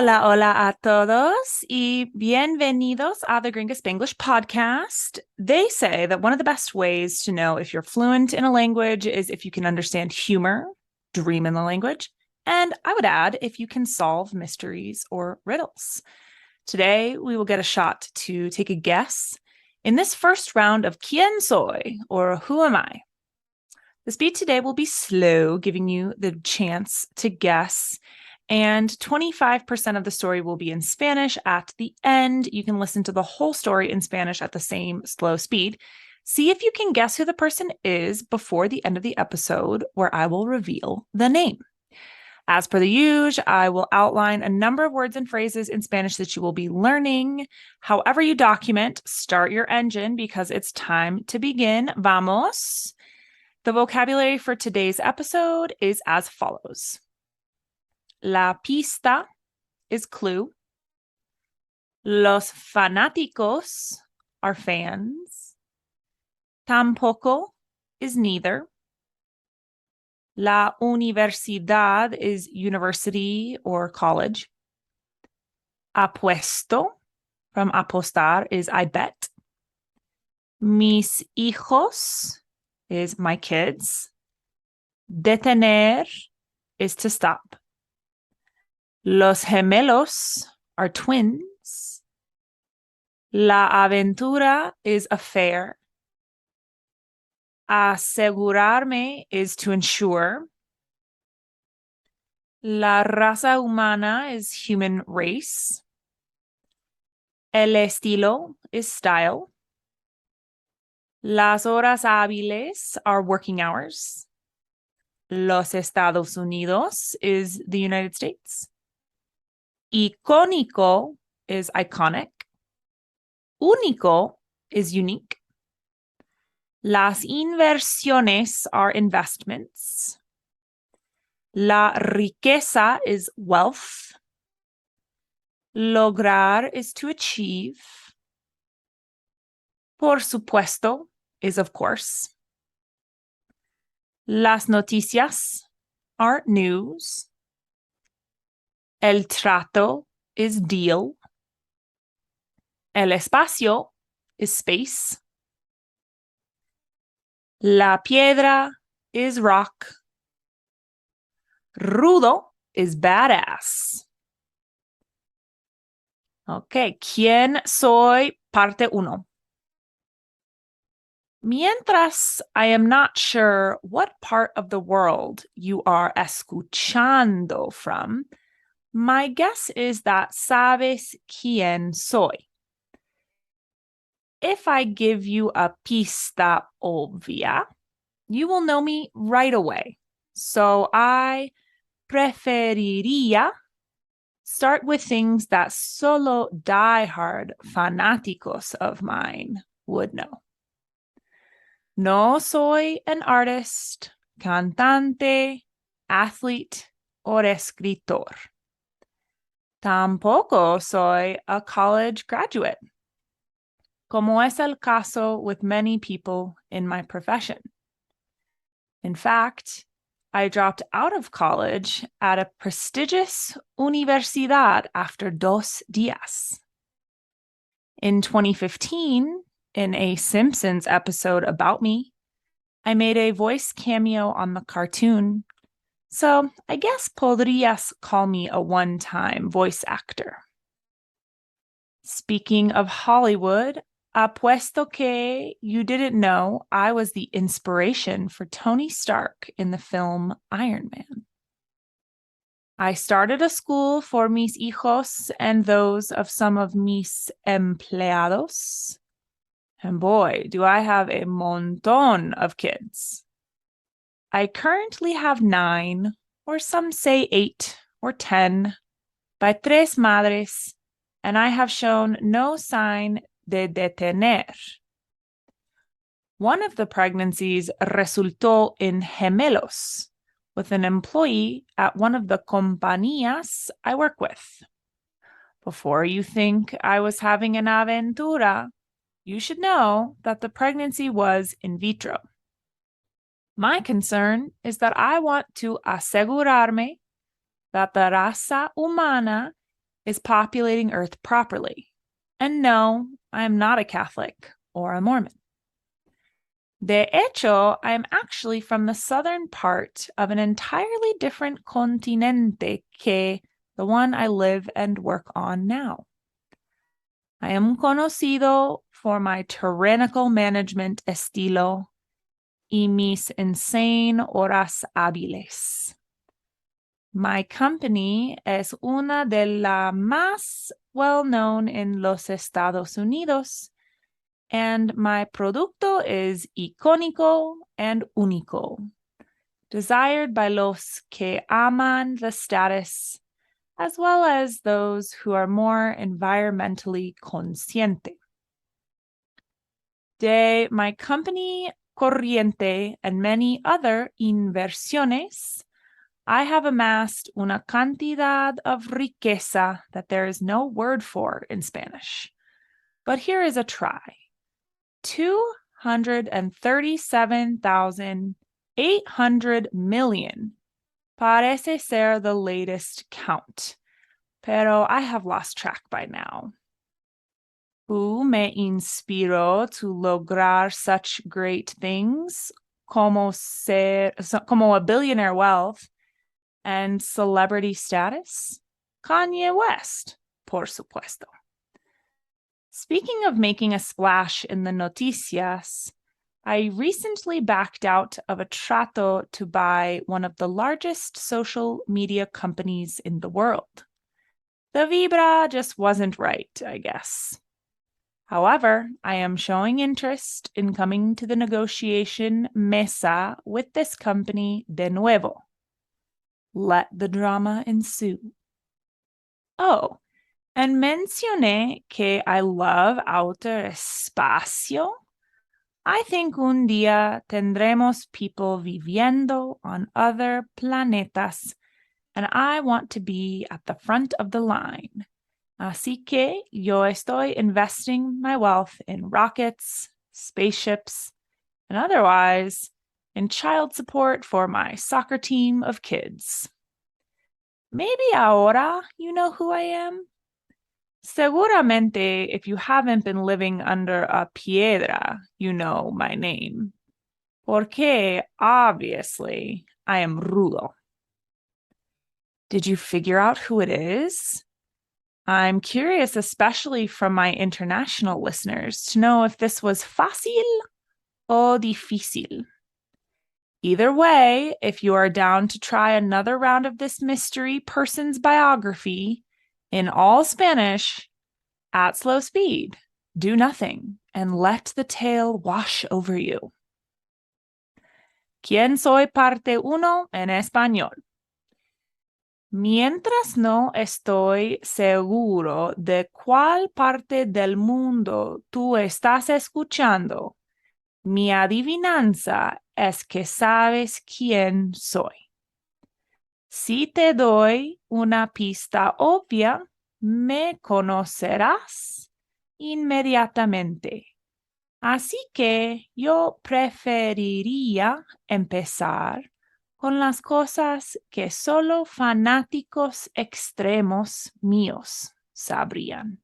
Hola, hola a todos y bienvenidos a the Gringa Spanglish podcast. They say that one of the best ways to know if you're fluent in a language is if you can understand humor, dream in the language, and I would add if you can solve mysteries or riddles. Today, we will get a shot to take a guess in this first round of Quién soy, or who am I? The speed today will be slow, giving you the chance to guess. And 25% of the story will be in Spanish at the end. You can listen to the whole story in Spanish at the same slow speed. See if you can guess who the person is before the end of the episode, where I will reveal the name. As per the usual, I will outline a number of words and phrases in Spanish that you will be learning. However you document, start your engine because it's time to begin. Vamos! The vocabulary for today's episode is as follows. La pista is clue. Los fanáticos are fans. Tampoco is neither. La universidad is university or college. Apuesto from apostar is I bet. Mis hijos is my kids. Detener is to stop. Los gemelos are twins. La aventura is affair. Asegurarme is to ensure. La raza humana is human race. El estilo is style. Las horas hábiles are working hours. Los Estados Unidos is the United States. Icónico is iconic. Único is unique. Las inversiones are investments. La riqueza is wealth. Lograr is to achieve. Por supuesto is of course. Las noticias are news. El trato is deal. El espacio is space. La piedra is rock. Rudo is badass. Okay, ¿quién soy? Parte 1. Mientras I am not sure what part of the world you are escuchando from, my guess is that sabes quién soy. If I give you a pista obvia, you will know me right away. So I preferiría start with things that solo diehard fanáticos of mine would know. No soy an artist, cantante, athlete, or escritor. Tampoco soy a college graduate, como es el caso with many people in my profession. In fact, I dropped out of college at a prestigious universidad after 2 días. In 2015, in a Simpsons episode about me, I made a voice cameo on the cartoon, so I guess podrías call me a one-time voice actor. Speaking of Hollywood, apuesto que you didn't know I was the inspiration for Tony Stark in the film Iron Man. I started a school for mis hijos and those of some of mis empleados. And boy, do I have a montón of kids. I currently have 9, or some say 8 or 10, by 3 madres, and I have shown no sign de detener. One of the pregnancies resultó in gemelos with an employee at one of the compañías I work with. Before you think I was having an aventura, you should know that the pregnancy was in vitro. My concern is that I want to asegurarme that the raza humana is populating Earth properly. And no, I am not a Catholic or a Mormon. De hecho, I am actually from the southern part of an entirely different continente que the one I live and work on now. I am conocido for my tyrannical management estilo y mis insane horas hábiles. My company es una de las más well-known en los Estados Unidos, and my producto is icónico and único, desired by los que aman the status, as well as those who are more environmentally consciente. De my company corriente and many other inversiones, I have amassed una cantidad of riqueza that there is no word for in Spanish. But here is a try. 237,800 million parece ser the latest count, pero I have lost track by now. Who me inspiró to lograr such great things como a billionaire wealth and celebrity status? Kanye West, por supuesto. Speaking of making a splash in the noticias, I recently backed out of a trato to buy one of the largest social media companies in the world. The vibra just wasn't right, I guess. However, I am showing interest in coming to the negotiation mesa with this company de nuevo. Let the drama ensue. Oh, and mencioné que I love outer espacio. I think un día tendremos people viviendo on other planetas, and I want to be at the front of the line. Así que yo estoy investing my wealth in rockets, spaceships, and otherwise in child support for my soccer team of kids. Maybe ahora you know who I am? Seguramente, if you haven't been living under a piedra, you know my name. Porque, obviously, I am rudo. Did you figure out who it is? I'm curious, especially from my international listeners, to know if this was fácil o difícil. Either way, if you are down to try another round of this mystery person's biography in all Spanish at slow speed, do nothing and let the tale wash over you. ¿Quién soy parte uno en español? Mientras no estoy seguro de cuál parte del mundo tú estás escuchando, mi adivinanza es que sabes quién soy. Si te doy una pista obvia, me conocerás inmediatamente. Así que yo preferiría empezar con las cosas que solo fanáticos extremos míos sabrían.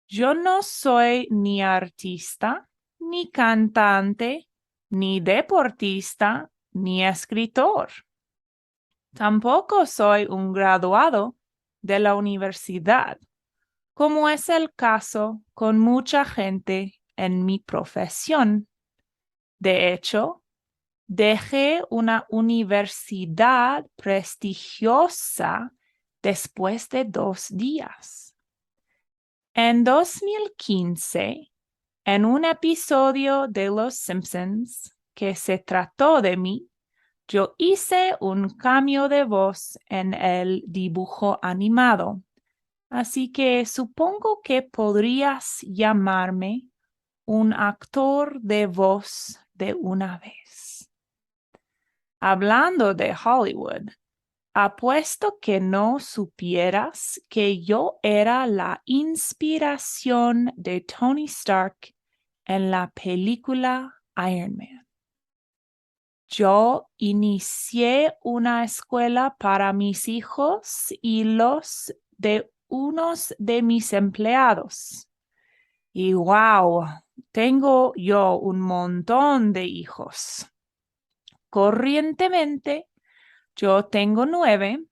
Yo no soy ni artista, ni cantante, ni deportista, ni escritor. Tampoco soy un graduado de la universidad, como es el caso con mucha gente en mi profesión. De hecho, dejé una universidad prestigiosa después de 2 días. En 2015, en un episodio de Los Simpsons que se trató de mí, yo hice un cambio de voz en el dibujo animado, así que supongo que podrías llamarme un actor de voz de una vez. Hablando de Hollywood, apuesto que no supieras que yo era la inspiración de Tony Stark en la película Iron Man. Yo inicié una escuela para mis hijos y los de unos de mis empleados. Y wow, tengo yo un montón de hijos. Corrientemente, yo tengo 9,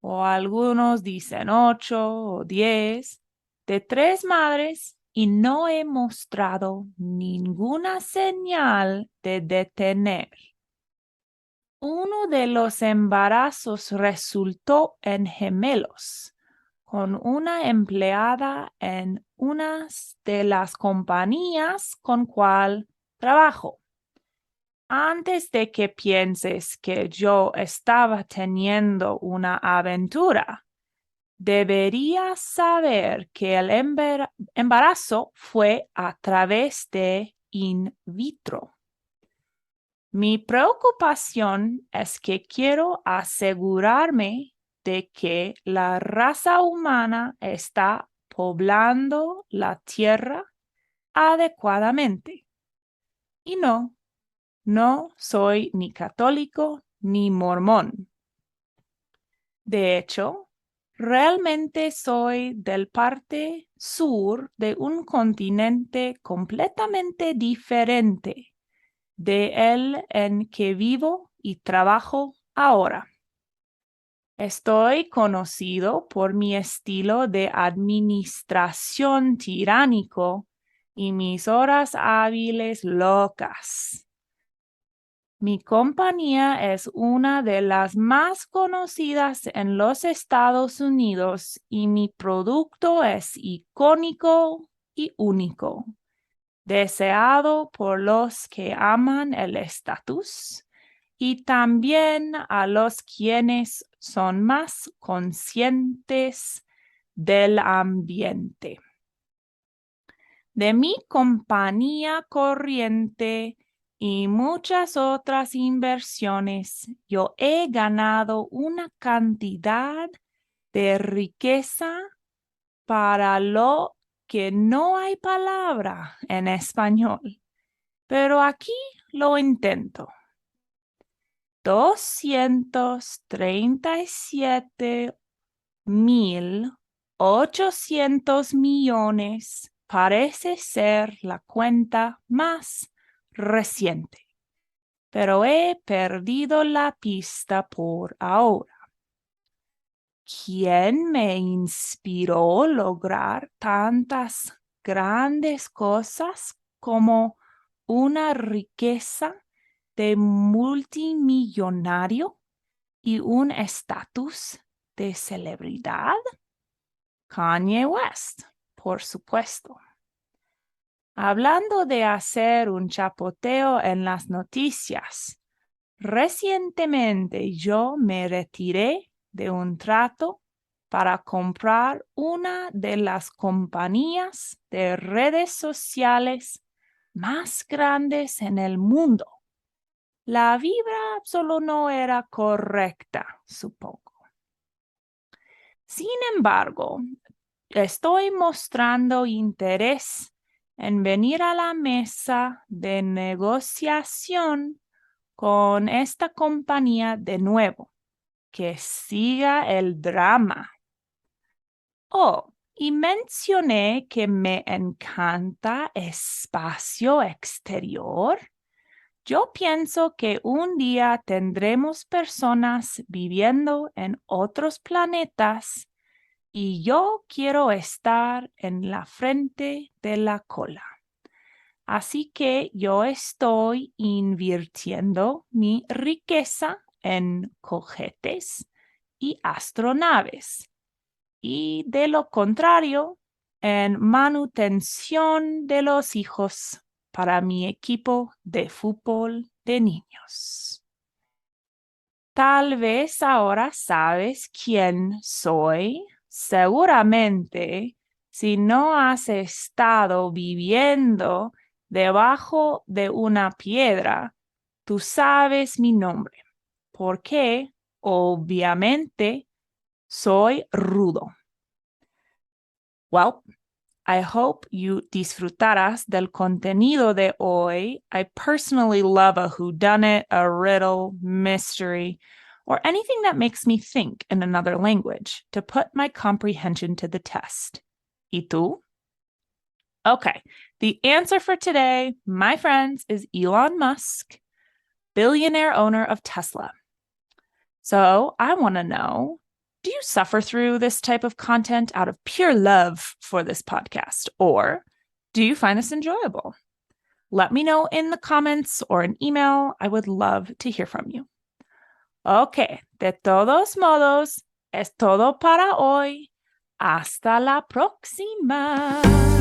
o algunos dicen 8 o 10, de 3 madres y no he mostrado ninguna señal de detener. Uno de los embarazos resultó en gemelos, con una empleada en una de las compañías con cual trabajo. Antes de que pienses que yo estaba teniendo una aventura, deberías saber que el embarazo fue a través de in vitro. Mi preocupación es que quiero asegurarme de que la raza humana está poblando la tierra adecuadamente. Y no soy ni católico ni mormón. De hecho, realmente soy del parte sur de un continente completamente diferente de el en que vivo y trabajo ahora. Estoy conocido por mi estilo de administración tiránico y mis horas hábiles locas. Mi compañía es una de las más conocidas en los Estados Unidos y mi producto es icónico y único, deseado por los que aman el estatus y también a los quienes son más conscientes del ambiente. De mi compañía corriente y muchas otras inversiones, yo he ganado una cantidad de riqueza para lo que no hay palabra en español, pero aquí lo intento. 237.800 millones parece ser la cuenta más reciente, pero he perdido la pista por ahora. ¿Quién me inspiró a lograr tantas grandes cosas como una riqueza de multimillonario y un estatus de celebridad? Kanye West, por supuesto. Hablando de hacer un chapoteo en las noticias, recientemente yo me retiré de un trato para comprar una de las compañías de redes sociales más grandes en el mundo. La vibra solo no era correcta, supongo. Sin embargo, estoy mostrando interés en venir a la mesa de negociación con esta compañía de nuevo, que siga el drama. Oh, y mencioné que me encanta espacio exterior. Yo pienso que un día tendremos personas viviendo en otros planetas y yo quiero estar en la frente de la cola. Así que yo estoy invirtiendo mi riqueza en cohetes y astronaves. Y de lo contrario, en manutención de los hijos para mi equipo de fútbol de niños. Tal vez ahora sabes quién soy. Seguramente, si no has estado viviendo debajo de una piedra, tú sabes mi nombre, porque obviamente soy rudo. Well, I hope you disfrutarás del contenido de hoy. I personally love a whodunit, a riddle, mystery, or anything that makes me think in another language to put my comprehension to the test. ¿Y tú? Okay, the answer for today, my friends, is Elon Musk, billionaire owner of Tesla. So I want to know, do you suffer through this type of content out of pure love for this podcast, or do you find this enjoyable? Let me know in the comments or an email. I would love to hear from you. Okay, de todos modos, es todo para hoy. Hasta la próxima.